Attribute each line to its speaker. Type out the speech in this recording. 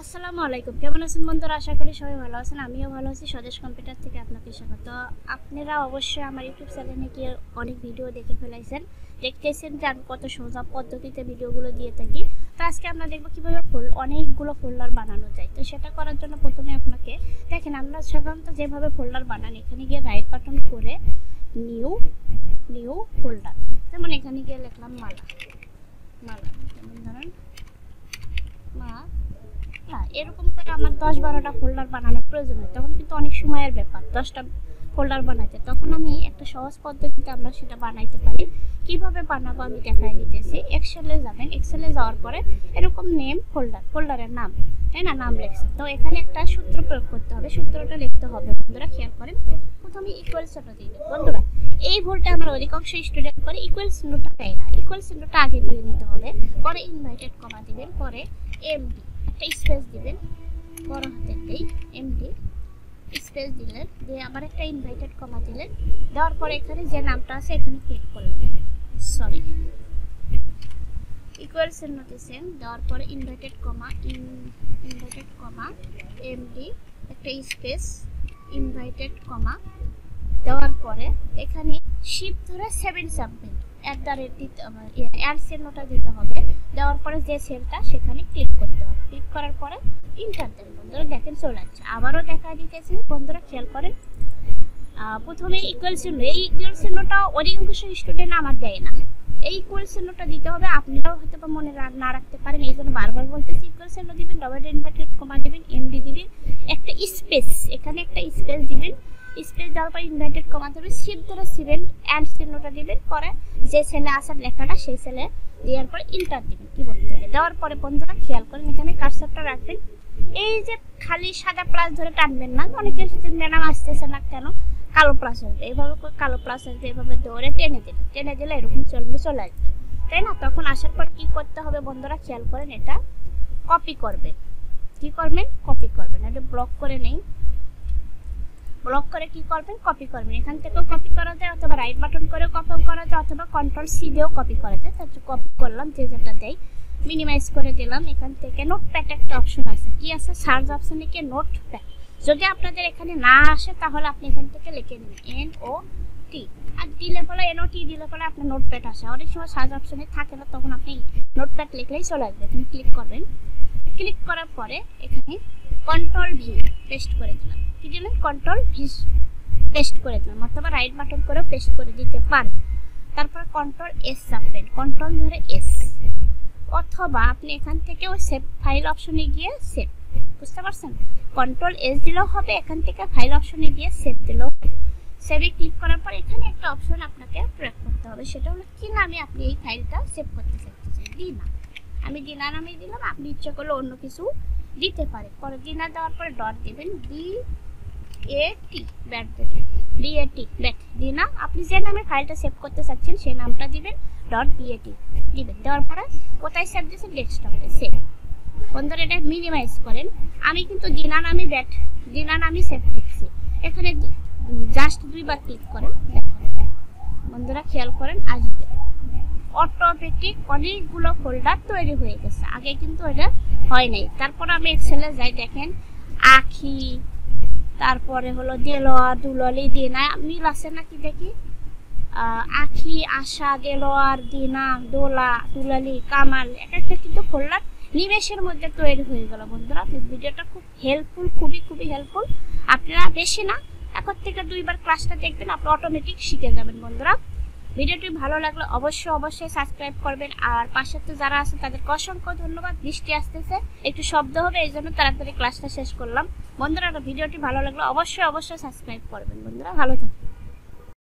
Speaker 1: আসসালামু আলাইকুম, কেমন আছেন বন্ধুরা? আশা করি সবাই ভালো আছেন। আমিও ভালো আছি। স্বদেশ কম্পিউটার থেকে আপনাকে স্বাগত। আপনারা অবশ্যই আমার ইউটিউব চ্যানেলে গিয়ে অনেক ভিডিও দেখে ফেলাইছেন, দেখতেছেন যে আমি কত সোজা পদ্ধতিতে ভিডিওগুলো দিয়ে থাকি। তো আজকে আমরা দেখবো কীভাবে অনেকগুলো ফোল্ডার বানানো যায়। তো সেটা করার জন্য প্রথমে আপনাকে দেখেন, আমরা সাধারণত যেভাবে ফোল্ডার বানান, এখানে গিয়ে রাইট বাটন করে নিউ ফোল্ডার, যেমন এখানে গিয়ে লিখলাম মালা, যেমন ধরেন এরকম করে আমার 10-12টা ফোল্ডার বানানোর প্রয়োজন হয়, তখন কিন্তু অনেক সময়ের ব্যাপার 10টা ফোল্ডার বানাইতে। তখন আমি একটা সহজ পদ্ধতিতে আমরা সেটা বানাইতে পারি। কিভাবে বানাবো আমি দেখাই দিতেছি। এক্সেলে যাবেন, এক্সেলে যাওয়ার পরে এরকম নেম ফোল্ডারের নাম, তাই না, নাম লেখছেন। তো এখানে একটা সূত্র প্রয়োগ করতে হবে, সূত্রটা লিখতে হবে। বন্ধুরা খেয়াল করেন, প্রথমে ইকুয়াল চিহ্ন দিবেন। বন্ধুরা এই ভুলটা আমরা অধিকাংশ স্টুডেন্ট করে, ইকুয়াল চিহ্নটা দেয় না। ইকুয়াল চিহ্নটা আগে দিয়ে নিতে হবে, পরে ইনভার্টেড কমা দিবেন, পরে এমডি একটা স্পেস দিবেন, বড় হাতের দেই এমডি স্পেস দিলেন, দিয়ে আবার একটা ইনভার্টেড কমা দিলেন। দেওয়ার পরে এখানে যে নামটা আছে এখানে ক্লিক করলেন, ইকুয়াল চিহ্ন দিয়েছেন, দেওয়ার পরে ইনভার্টেড কমা এমডি একটা স্পেস ইনভার্টেড কমা দেওয়ার পরে এখানে শিফট ধরে 7 চাপবেন, অ্যাড চিহ্নটা দিতে হবে। দেওয়ার পরে যে সেলটা সেখানে ক্লিক করতে হবে, ক্লিক করার পরে ইন্টার দেন। বন্ধুরা দেখেন চলে আসছে। আবারও দেখা দিতেছে, বন্ধুরা খেয়াল করেন। প্রথমে ইকুয়াল চিহ্ন, এই ইকুয়াল চিহ্নটা অধিকাংশ স্টুডেন্ট আমার দেয় না। এই ইকুয়াল চিহ্নটা দিতে হবে, আপনারাও হয়তো মনে না রাখতে পারেন, এই জন্য বারবার বলতেছি। ইকুয়াল চিহ্ন দিবেন, ডবল ইনভার্টেড কমা দিবেন, এমডি দিবেন, একটা স্পেস, এখানে একটা স্পেস দিবেন। স্পেস দেওয়ার পর ইনভার্টেড কমা দেবেন, শিফট ধরে 7 অ্যান্ড চিহ্নটা দিবেন, পরে যে সেলে আসার লেখাটা সেই সেলে দেওয়ার পর ইন্টার দিবেন কিবোর্ড থেকে। দেওয়ার পরে বন্ধুরা খেয়াল করেন, এখানে কার্সরটা রাখবেন। এই যে খালি সাদা প্লাস ধরে টানবেন না, অনেকে ম্যাডাম আসতেছে না কেন, কালো প্লাস আসবে, এইভাবে কালো প্লাস আসবে, এভাবে ধরে টেনে দিলে এরকম চলে আসবে, তাই না? তখন আসার পর কি করতে হবে বন্ধুরা খেয়াল করেন, এটা কপি করবেন। কি করবেন? কপি করবেন। এটা ব্লক করে নেই, ব্লক করে কি করবেন? কপি করবেন। এখান থেকেও কপি করা যায়, অথবা রাইট বাটন করেও কপি করা যায়, অথবা কন্ট্রোল সি দিয়েও কপি করা যায়। তাহলে কপি করলাম, যে যেটা দেয় মিনিমাইজ করে দিলাম। এখান থেকে নোটপ্যাড একটা অপশন আছে, কি আছে? সার্চ অপশনে গিয়ে নোটপ্যাড, যদি আপনাদের এখানে না আসে তাহলে আপনি এখান থেকে লিখে নেবেন NOT, আর দিলে ফলে NOT দিলে ফলে আপনার নোটপ্যাড আসে। অনেক সময় সার্চ অপশনে থাকে না, তখন আপনি নোটপ্যাড লিখলেই চলে আসবে। তুমি ক্লিক করবেন, ক্লিক করার পরে এখানে কন্ট্রোল V পেস্ট করে দিলাম। কি দিলেন? কন্ট্রোল V পেস্ট করে দিলাম, অথবা রাইট বাটন করেও পেস্ট করে দিতে পারেন। তারপর কন্ট্রোল S চাপবেন, কন্ট্রোল ধরে S, অথবা আপনি এখান থেকে ওই সেভ ফাইল অপশনে গিয়ে সেভ, বুঝতে পারছেন? কন্ট্রোল S দিলেও হবে, এখান থেকে ফাইল অপশনে গিয়ে সেভ দিলেও। সেভে ক্লিক করার পর এখানে একটা অপশন আপনাকে প্রয়োগ করতে হবে, সেটা হলো কি নামে আপনি এই ফাইলটা সেভ করতে চাইতেছেন। দিনা, আমি দিনা নামে দিলাম, আপনি ইচ্ছা করলে অন্য কিছু দিতে পারে। পরে দিনা দেওয়ার পরে ডট দিবেন, DAT ব্যাট দেবেন, DAT ব্যাট দিনা। আপনি যে নামে ফাইলটা সেভ করতে চাচ্ছেন সেই নামটা দিবেন, ডট BAT দিবেন। দেওয়ার পরে কোথায় সেভ দিয়েছেন? ডেস্কটপে সেভ। বন্ধুরা এটা মিনিমাইজ করেন। আমি কিন্তু দিনা নামে সেভ করছি। এখানে জাস্ট 2বার ক্লিক করেন, বন্ধুরা খেয়াল করেন, আসবে অটোমেটিক অনেকগুলো ফোল্ডার তৈরি হয়ে গেছে। আগে কিন্তু এটা হয় নাই। তারপর আমি এক্সেলে যাই, দেখেন আখি, তারপরে হলো দেলোয়ার, দুলালি, দিনা, মিল আছে নাকি দেখি। আখি, আশা, দেলোয়ার, দিনা, দোলা, দুলালি, কামাল, একটা কিন্তু ফোল্ডার নিমেষের মধ্যে তৈরি হয়ে গেল। বন্ধুরা ভিডিওটা খুব হেল্পফুল, খুবই হেল্পফুল। আপনারা বেশি না, 1 থেকে 2বার ক্লাসটা দেখবেন, আপনি অটোমেটিক শিখে যাবেন। বন্ধুরা ভিডিওটি ভালো লাগলে অবশ্যই সাবস্ক্রাইব করবেন। আর পাশে তো যারা আছে তাদেরকে অসংখ্য ধন্যবাদ। বৃষ্টি আসতেছে, একটু শব্দ হবে, এই জন্য তাড়াতাড়ি ক্লাসটা শেষ করলাম। বন্ধুরা ভিডিওটি ভালো লাগলে অবশ্যই সাবস্ক্রাইব করবেন। বন্ধুরা ভালো থাকবেন।